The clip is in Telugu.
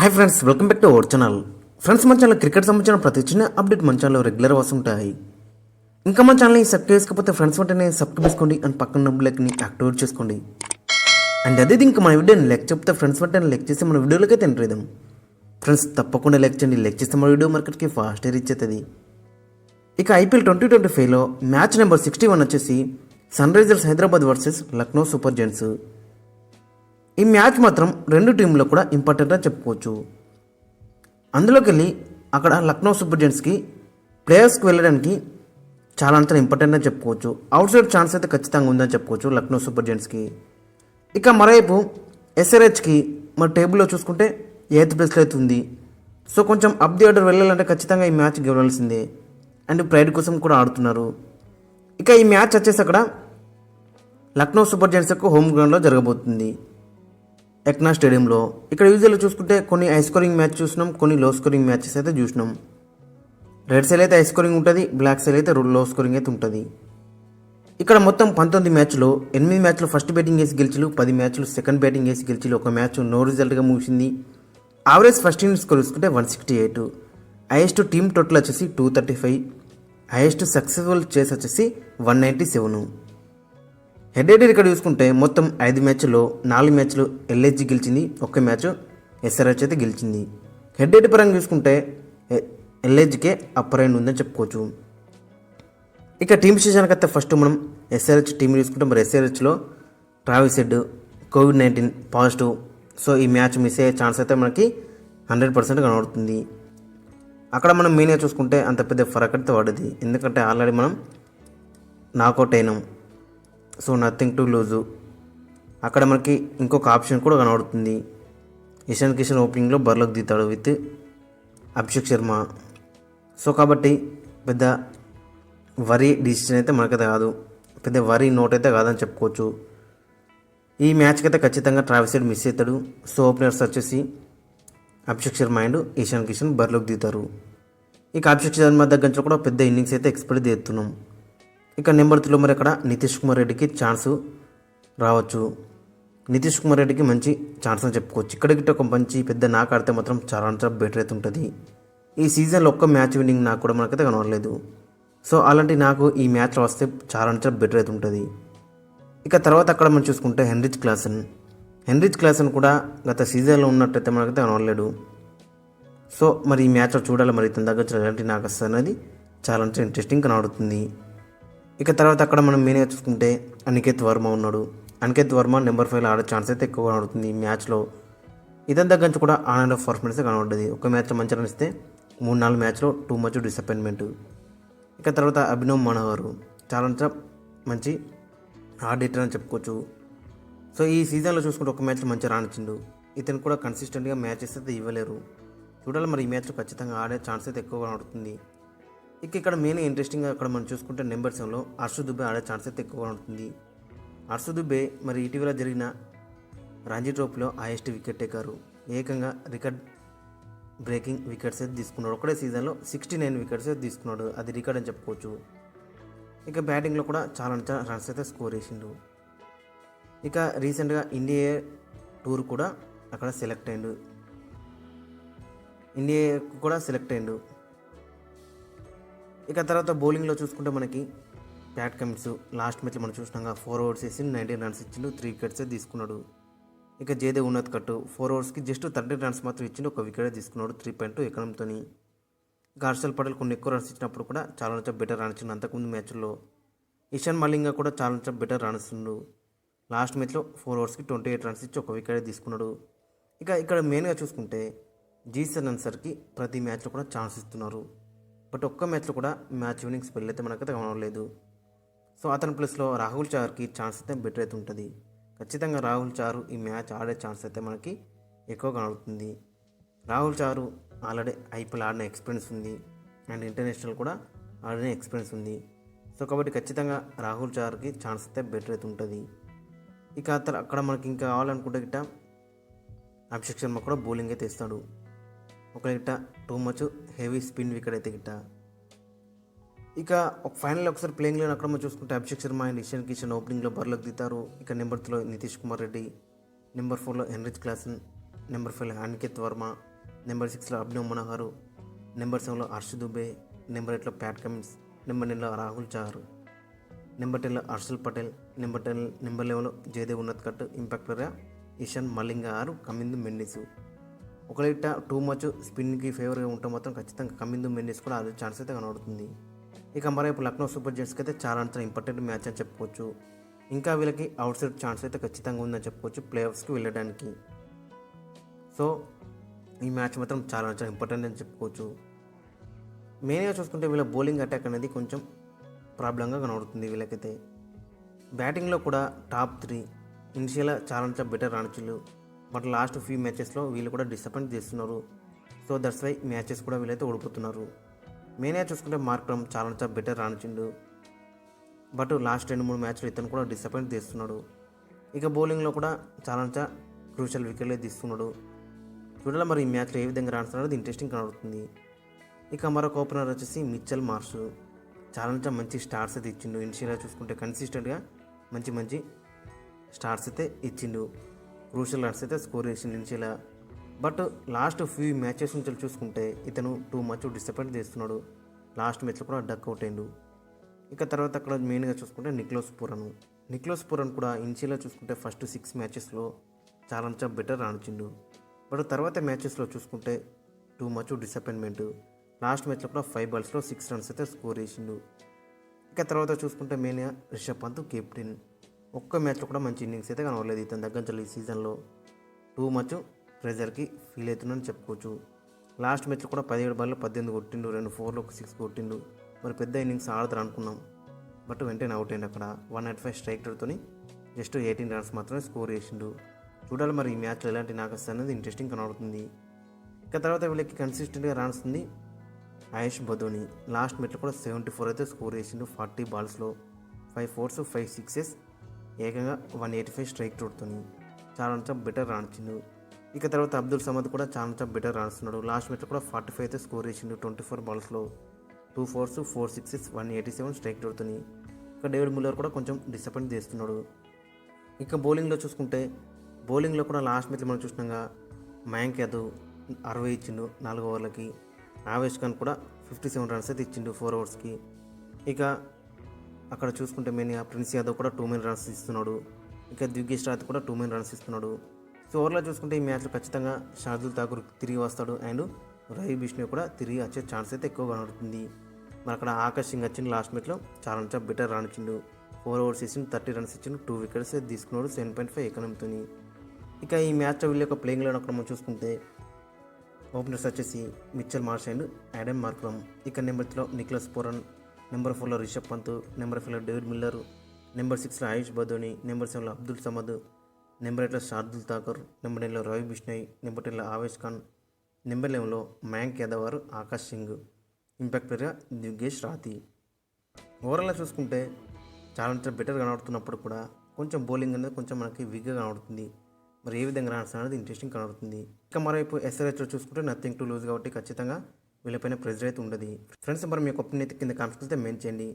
Hi friends, welcome back to our channel. Friends, మన ఛానల్ క్రికెట్ సంబంధించిన ప్రతి చిన్న అప్డేట్ మన ఛానల్లో రెగ్యులర్ వస్తుంటాయి. ఇంకా మన ఛానల్ని సబ్స్క్రైబ్ చేసుకోకపోతే ఫ్రెండ్స్ వెంటనే సబ్స్క్రైబ్ చేసుకోండి అండ్ పక్కన లైక్ని యాక్టివేట్ చేసుకోండి. అండ్ అదే ఇంకా మన వీడియోని లైక్ చెప్తే ఫ్రెండ్స్ వెంటనే లైక్ చేసి మన వీడియోలోకి అయితే ఎంటర్ అవుదాం. ఫ్రెండ్స్ తప్పకుండా లైక్ చేయండి. లైక్ చేస్తే మన వీడియో మార్కెట్కి ఫాస్ట్ రీచ్ అవుతుంది. ఇక ఐపీఎల్ 2025లో మ్యాచ్ నెంబర్ 61 వచ్చేసి Sunrisers Hyderabad versus Lucknow Super Giants. ఈ మ్యాచ్ మాత్రం రెండు టీంలో కూడా ఇంపార్టెంట్ అని చెప్పుకోవచ్చు. అందులోకి వెళ్ళి అక్కడ లక్నో సూపర్ జెయింట్స్కి ప్లేయర్స్కి వెళ్ళడానికి చాలా అంత ఇంపార్టెంట్ అని చెప్పుకోవచ్చు. అవుట్ సైడ్ ఛాన్స్ అయితే ఖచ్చితంగా ఉందని చెప్పుకోవచ్చు లక్నో సూపర్ జెయింట్స్కి. ఇక మరోవైపు ఎస్ఆర్హెచ్కి మరి టేబుల్లో చూసుకుంటే 8th ప్లేస్లో అయితే ఉంది. సో కొంచెం అప్ ది ఆర్డర్ వెళ్ళాలంటే ఖచ్చితంగా ఈ మ్యాచ్ గెలవాల్సిందే. అండ్ ప్రైడ్ కోసం కూడా ఆడుతున్నారు. ఇక ఈ మ్యాచ్ వచ్చేసి అక్కడ లక్నో సూపర్ జెయింట్స్ యొక్క హోమ్ గ్రౌండ్లో జరగబోతుంది, ఎక్నా స్టేడియంలో. ఇక్కడ యూజువల్గా చూసుకుంటే కొన్ని హై స్కోరింగ్ మ్యాచ్ చూసినాం, కొన్ని లో స్కోరింగ్ మ్యాచెస్ అయితే చూసినాం. రెడ్ సైడ్ అయితే హై స్కోరింగ్ ఉంటుంది, బ్లాక్ సైడ్ అయితే లో స్కోరింగ్ అయితే ఉంటుంది. ఇక్కడ మొత్తం 19 మ్యాచ్లో 8 మ్యాచ్లు ఫస్ట్ బ్యాటింగ్ వేసి గెలిచిలు, 10 మ్యాచ్లు సెకండ్ బ్యాటింగ్ వేసి గెలిచిలు, ఒక మ్యాచ్ నో రిజల్ట్గా ముగిసింది. యావరేజ్ ఫస్ట్ ఇన్నింగ్స్ స్కోర్ చూసుకుంటే 168, హైయెస్ట్ టీమ్ టోటల్ వచ్చేసి 235, హైయెస్ట్ సక్సెస్ఫుల్ చేసి వచ్చేసి 197. హెడ్ ఇక్కడ చూసుకుంటే మొత్తం 5 మ్యాచ్ల్లో 4 మ్యాచ్లు ఎల్హెచ్జి గెలిచింది, ఒక్క మ్యాచ్ ఎస్ఆర్హెచ్ అయితే గెలిచింది. హెడ్ పరంగా చూసుకుంటే ఎల్హెచ్కే అప్పర్ హ్యాండ్ ఉందని చెప్పుకోవచ్చు. ఇక టీమ్ విశేషానికి అయితే ఫస్ట్ మనం ఎస్ఆర్హెచ్ టీం చూసుకుంటే మరి ఎస్ఆర్హెచ్లో Travis Head COVID-19 positive. So ఈ మ్యాచ్ మిస్ అయ్యే ఛాన్స్ అయితే మనకి 100% కనబడుతుంది. అక్కడ మనం మెయిన్గా చూసుకుంటే అంత పెద్ద ఫరక్ అయితే పడదు, ఎందుకంటే ఆల్రెడీ మనం నాకౌట్ అయినాం. So nothing to loose. అక్కడ మనకి ఇంకొక ఆప్షన్ కూడా కనబడుతుంది. ఇషాన్ కిషన్ ఓపెనింగ్లో బరిలోకి దిగుతాడు విత్ అభిషేక్ శర్మ. సో కాబట్టి పెద్ద వరీ డిసిషన్ అయితే మనకైతే కాదు, పెద్ద వరీ నోట్ అయితే కాదని చెప్పుకోవచ్చు. ఈ మ్యాచ్కి అయితే ఖచ్చితంగా ట్రావిస్ హెడ్ మిస్ అవుతాడు. సో ఓపెనర్స్ వచ్చేసి అభిషేక్ శర్మ అండ్ ఇషాన్ కిషన్ బరిలోకి దిగుతారు. ఇక అభిషేక్ శర్మ దగ్గర నుంచి కూడా పెద్ద ఇన్నింగ్స్ అయితే ఎక్స్పెక్ట్ చేస్తున్నాం. ఇక నెంబర్ 3లో మరి అక్కడ నితీష్ కుమార్ రెడ్డికి ఛాన్సు రావచ్చు. నితీష్ కుమార్ రెడ్డికి మంచి ఛాన్స్ అని చెప్పుకోవచ్చు. ఇక్కడికి ఒక మంచి పెద్ద నాక్ ఆడితే మాత్రం చాలా బెటర్ అయితే ఉంటుంది. ఈ సీజన్లో ఒక్క మ్యాచ్ విన్నింగ్ నాకు కూడా మనకైతే కనబడలేదు. సో అలాంటి నాకు ఈ మ్యాచ్లో వస్తే చాలా బెటర్ అయితే ఉంటుంది. ఇక తర్వాత అక్కడ మనం చూసుకుంటే హెన్రిచ్ క్లాసన్ కూడా గత సీజన్లో ఉన్నట్టయితే మనకైతే కనబడలేడు. సో మరి ఈ మ్యాచ్లో చూడాలి మరి ఇతని దగ్గర ఎలాంటి నాకు వస్తుంది అనేది చాలా ఇంట్రెస్టింగ్ కనబడుతుంది. ఇక తర్వాత అక్కడ మనం మెయిన్గా చూసుకుంటే అనికేత్ వర్మ ఉన్నాడు. అనికేత్ వర్మ నెంబర్ 5 ఆడే ఛాన్స్ అయితే ఎక్కువ కనబడుతుంది ఈ మ్యాచ్లో. ఇతని దగ్గర నుంచి కూడా ఆన్ ఆఫ్ పర్ఫార్మెన్స్ కనబడ్డది. ఒక మ్యాచ్లో మంచి రన్ ఇస్తే 3-4 మ్యాచ్లో టూ మచ్ డిసప్పాయింట్మెంట్. ఇక తర్వాత అభినవ్ మనోహర్ చాలా మంచి హార్డ్ హిట్టర్ అని చెప్పుకోవచ్చు. సో ఈ సీజన్లో చూసుకుంటే ఒక మ్యాచ్లో మంచి రన్ ఇచ్చిండు. ఇతను కూడా కన్సిస్టెంట్గా మ్యాచెస్ అయితే ఇవ్వలేరు. చూడాలి మరి ఈ మ్యాచ్లో ఖచ్చితంగా ఆడే ఛాన్స్ అయితే ఎక్కువ కనబడుతుంది. ఇక్కడ మెయిన్ ఇంట్రెస్టింగ్గా అక్కడ మనం చూసుకుంటే నెంబర్ 7లో హర్షద్ దుబే ఆడే ఛాన్స్ అయితే ఎక్కువగా ఉంటుంది. హర్షద్ దుబే మరి ఇటీవల జరిగిన రంజీ ట్రోఫీలో హైయెస్ట్ వికెట్ టేకరు, ఏకంగా రికార్డ్ బ్రేకింగ్ వికెట్స్ అయితే తీసుకున్నాడు. ఒకటే సీజన్లో 69 వికెట్స్ అయితే తీసుకున్నాడు, అది రికార్డ్ అని చెప్పుకోవచ్చు. ఇక బ్యాటింగ్లో కూడా చాలా రన్స్ అయితే స్కోర్ చేసిండు. ఇక రీసెంట్గా ఇండియా టూర్ కూడా అక్కడ సెలెక్ట్ అయ్యిండు. ఇక తర్వాత బౌలింగ్లో చూసుకుంటే మనకి ప్యాట్ కమిన్స్ లాస్ట్ మ్యాచ్లో మనం చూసినాక 4 overs వేసి 19 runs ఇచ్చిండు, 3 wickets తీసుకున్నాడు. ఇక జయదేవ్ ఉన్నత్ కట్టు 4 overs జస్ట్ 30 runs మాత్రం ఇచ్చిండు, ఒక వికెట్ తీసుకున్నాడు 3.2 ఎకరంతో. ఇక హర్షల్ పటేల్ కొన్ని ఎక్కువ రన్స్ ఇచ్చినప్పుడు కూడా చాలా బెటర్ రన్ ఇచ్చిండు. అంతకుముందు మ్యాచ్లో ఇషాన్ మలింగా కూడా చాలా బెటర్ రన్ ఇస్తుండు. లాస్ట్ మ్యాచ్లో 4 overs 28 runs ఇచ్చి ఒక వికెట్ తీసుకున్నాడు. ఇక ఇక్కడ మెయిన్గా చూసుకుంటే జీసన్ అన్సర్కి ప్రతి మ్యాచ్లో కూడా ఛాన్స్ ఇస్తున్నారు. బట్ ఒక్క మ్యాచ్లో కూడా మ్యాచ్ విన్నింగ్ స్పెల్ అయితే మనకైతే కనబడలేదు. సో అతని ప్లేస్లో రాహుల్ చార్కి ఛాన్స్ అయితే బెటర్ అయితే ఉంటుంది. ఖచ్చితంగా రాహుల్ చారు ఈ మ్యాచ్ ఆడే ఛాన్స్ అయితే మనకి ఎక్కువ కనబడుతుంది. రాహుల్ చారు ఆల్రెడీ ఐపీఎల్ ఆడిన ఎక్స్పీరియన్స్ ఉంది అండ్ ఇంటర్నేషనల్ కూడా ఆడిన ఎక్స్పీరియన్స్ ఉంది. సో కాబట్టి ఖచ్చితంగా రాహుల్ చార్కి ఛాన్స్ అయితే బెటర్ అయితే ఉంటుంది. ఇక అక్కడ మనకి ఇంకా కావాలనుకుంటే గిట్ట అభిషేక్ శర్మ కూడా బౌలింగ్ అయితే ఇస్తాడు. ఒక గిట్ట too much heavy spin wicket అయితే గిట్ట. ఇక ఒక ఫైనల్ ఒకసారి ప్లేయింగ్ లైన్ అక్కడ మనం చూసుకుంటే అభిషేక్ శర్మ అండ్ ఇషాన్ కిషన్ ఓపెనింగ్లో బరిలోకి దిగుతారు. ఇక నెంబర్ 3లో నితీష్ కుమార్ రెడ్డి, నెంబర్ 4లో Heinrich Klaasen, number 5 Aniket Verma, number 6లో అభినవ్ మనోహర్, నెంబర్ 7లో హర్ష్ దుబే, నెంబర్ 8లో ప్యాట్ కమిన్స్, నెంబర్ 9లో రాహుల్ చహర్, నెంబర్ 10లో హర్షల్ పటేల్, నెంబర్ 11లో జయదేవ్ ఉన్నత్కట్, ఇంపాక్టర్గా ఇషాన్ మలింగ ఆరు కమిందు మెండిస్. ఒకవేళ టూ మచ్ స్పిన్కి ఫేవర్గా ఉంటే మాత్రం ఖచ్చితంగా కమిందు మెండిస్ కూడా అదే ఛాన్స్ అయితే కనబడుతుంది. ఇక మరోవైపు లక్నో సూపర్ జెయింట్స్కి అయితే చాలా ఇంపార్టెంట్ మ్యాచ్ అని చెప్పుకోవచ్చు. ఇంకా వీళ్ళకి అవుట్ సైడ్ ఛాన్స్ అయితే ఖచ్చితంగా ఉందని చెప్పుకోవచ్చు ప్లే ఆఫ్స్కి వెళ్ళడానికి. సో ఈ మ్యాచ్ మాత్రం చాలా ఇంపార్టెంట్ అని చెప్పుకోవచ్చు. మెయిన్గా చూసుకుంటే వీళ్ళ బౌలింగ్ అటాక్ అనేది కొంచెం ప్రాబ్లంగా కనబడుతుంది వీళ్ళకైతే. బ్యాటింగ్లో కూడా టాప్ 3 ఇనిషియల్గా చాలా బెటర్ రాణించులు, బట్ లాస్ట్ ఫ్యూ మ్యాచెస్లో వీళ్ళు కూడా డిసప్పాయింట్ చేస్తున్నారు. సో దట్స్ వై మ్యాచెస్ కూడా వీళ్ళైతే ఓడిపోతున్నారు. మెయిన్గా చూసుకుంటే మార్క్రమ్ చాలా బెటర్ రాణించిండు, బట్ లాస్ట్ 2-3 మ్యాచ్లు ఇతను కూడా డిసప్పాయింట్ చేస్తున్నాడు. ఇక బౌలింగ్లో కూడా చాలా క్రూషియల్ వికెట్లే తీస్తున్నాడు. చూడాలి మరి ఈ మ్యాచ్లో ఏ విధంగా రాణిస్తున్నాడు, అది ఇంట్రెస్టింగ్ కనబడుతుంది. ఇక మరొక ఓపెనర్ వచ్చేసి మిచెల్ మార్ష్ చాలా మంచి స్టార్ట్స్ అయితే ఇచ్చిండు. ఇనిషియల్గా చూసుకుంటే కన్సిస్టెంట్గా మంచి స్టార్ట్స్ అయితే ఇచ్చిండు, క్రూషియల్ రన్స్ అయితే స్కోర్ చేసిండు ఇనిషియల్గా. బట్ లాస్ట్ ఫ్యూ మ్యాచెస్ నుంచి చూసుకుంటే ఇతను టూ మచ్ డిసప్పాయింట్ చేస్తున్నాడు. లాస్ట్ మ్యాచ్లో కూడా డక్ అవుట్ అయిండు. ఇక తర్వాత అక్కడ మెయిన్గా చూసుకుంటే నిక్లోస్ పూరన్ కూడా ఇనిషియల్గా చూసుకుంటే ఫస్ట్ 6 మ్యాచెస్లో చాలా బెటర్ రాణించిండు. బట్ తర్వాత మ్యాచెస్లో చూసుకుంటే టూ మచ్ డిసప్పాయింట్మెంట్. లాస్ట్ మ్యాచ్లో కూడా 5 balls 6 runs అయితే స్కోర్ చేసిండు. ఇక తర్వాత చూసుకుంటే మెయిన్గా రిషబ్ పంత్ కెప్టెన్, ఒక్క మ్యాచ్లో కూడా మంచి ఇన్నింగ్స్ అయితే కనవలేదు ఇతని దగ్గర నుంచి. ఈ సీజన్లో టూ మచ్ ప్రెజర్కి ఫీల్ అవుతుందని చెప్పుకోవచ్చు. లాస్ట్ మ్యాచ్లో కూడా 17 balls 18 కొట్టిండు, 2 4 1 6 కొట్టిండు. మరి పెద్ద ఇన్నింగ్స్ ఆడతారు అనుకున్నాం, బట్ వెంటనే అవుట్ అయింది. అక్కడ 195 స్ట్రైక్ రేట్తో జస్ట్ 18 runs మాత్రమే స్కోర్ చేసిండు. చూడాలి మరి ఈ మ్యాచ్లో ఎలాంటి నాకస్ అనేది ఇంట్రెస్టింగ్ కనబడుతుంది. ఇక తర్వాత వీళ్ళకి కన్సిస్టెంట్గా రాణిస్తుంది ఆయుష్ బదోని. లాస్ట్ మ్యాచ్లో కూడా 74 అయితే స్కోర్ చేసిండు 40 balls 5 4s 5 6s, ఏకంగా 185 స్ట్రైక్ రేట్తో చాలా బెటర్ రాణించిండు. ఇక తర్వాత అబ్దుల్ సమద్ కూడా చాలా బెటర్ రాణిస్తున్నాడు. లాస్ట్ మ్యాచ్లో కూడా 45 అయితే స్కోర్ చేసిండు 24 balls 2 4s 4 6s 187 స్ట్రైక్ రేట్తో. ఇక డేవిడ్ మిల్లర్ కూడా కొంచెం డిసప్పాయింట్ చేస్తున్నాడు. ఇక బౌలింగ్లో చూసుకుంటే బౌలింగ్లో కూడా లాస్ట్ మ్యాచ్లో మనం చూసినాగా మయాంక్ యాదవ్ 60 ఇచ్చిండు 4 ఓవర్లకి. ఆవేష్ ఖాన్ కూడా 57 runs అయితే ఇచ్చిండు 4 ఓవర్స్కి. ఇక అక్కడ చూసుకుంటే మెయిన్గా ప్రిన్స్ యాదవ్ కూడా 2 main runs ఇస్తున్నాడు. ఇక దిగ్గేష్ రాత్ కూడా 2 main runs ఇస్తున్నాడు. సో ఓవర్లో చూసుకుంటే ఈ మ్యాచ్లో ఖచ్చితంగా షార్దుల్ ఠాకూర్ తిరిగి వస్తాడు అండ్ రవి బిష్ణోయ్ కూడా తిరిగి వచ్చే ఛాన్స్ అయితే ఎక్కువ కనబడుతుంది. మరి అక్కడ ఆకాష్ సింగ్ వచ్చింది లాస్ట్ మ్యాచ్లో చాలా బెటర్ రాణించిండు. 4 overs ఇచ్చిండు, 30 runs ఇచ్చిండు, 2 wickets తీసుకున్నాడు 7.5 ఎకనంతో. ఇక ఈ మ్యాచ్లో వీళ్ళ యొక్క ప్లేయింగ్ లైన్ అక్కడ మనం చూసుకుంటే ఓపెనర్స్ వచ్చేసి Mitchell Marsh and Aiden Markram. ఇక నెంబర్ 3లో నిక్లస్ పూరన్, నెంబర్ 4లో రిషబ్ పంత్, నెంబర్ 5లో డేవిడ్ మిల్లర్, నెంబర్ 6లో ఆయుష్ బదోని, నెంబర్ 7లో అబ్దుల్ సమద్, నెంబర్ 8లో షార్దుల్ ఠాకూర్, నెంబర్ 9లో రవి బిష్ణోయ్, నెంబర్ 10లో ఆవేష్ ఖాన్, నెంబర్ 11లో మయాంక్ యాదవ్ వారు ఆకాష్ సింగ్, ఇంపాక్టర్గా దిగ్గేష్ రాతి. ఓవరాల్గా చూసుకుంటే చాలా బెటర్ కనబడుతున్నప్పుడు కూడా కొంచెం బౌలింగ్ అనేది కొంచెం మనకి వీక్గా కనబడుతుంది. మరి ఏ విధంగా రాణిస్తాను అనేది ఇంట్రెస్టింగ్ కనబడుతుంది. ఇక మరోవైపు SRHలో చూసుకుంటే నథింగ్ టు లూజ్ కాబట్టి ఖచ్చితంగా వీళ్ళపైన ప్రెజర్ అయితే ఉండదు. ఫ్రెండ్స్ మరి మీ ఒపీనియన్ అయితే కింద కామెంట్స్ అయితే మెన్షన్ చేయండి.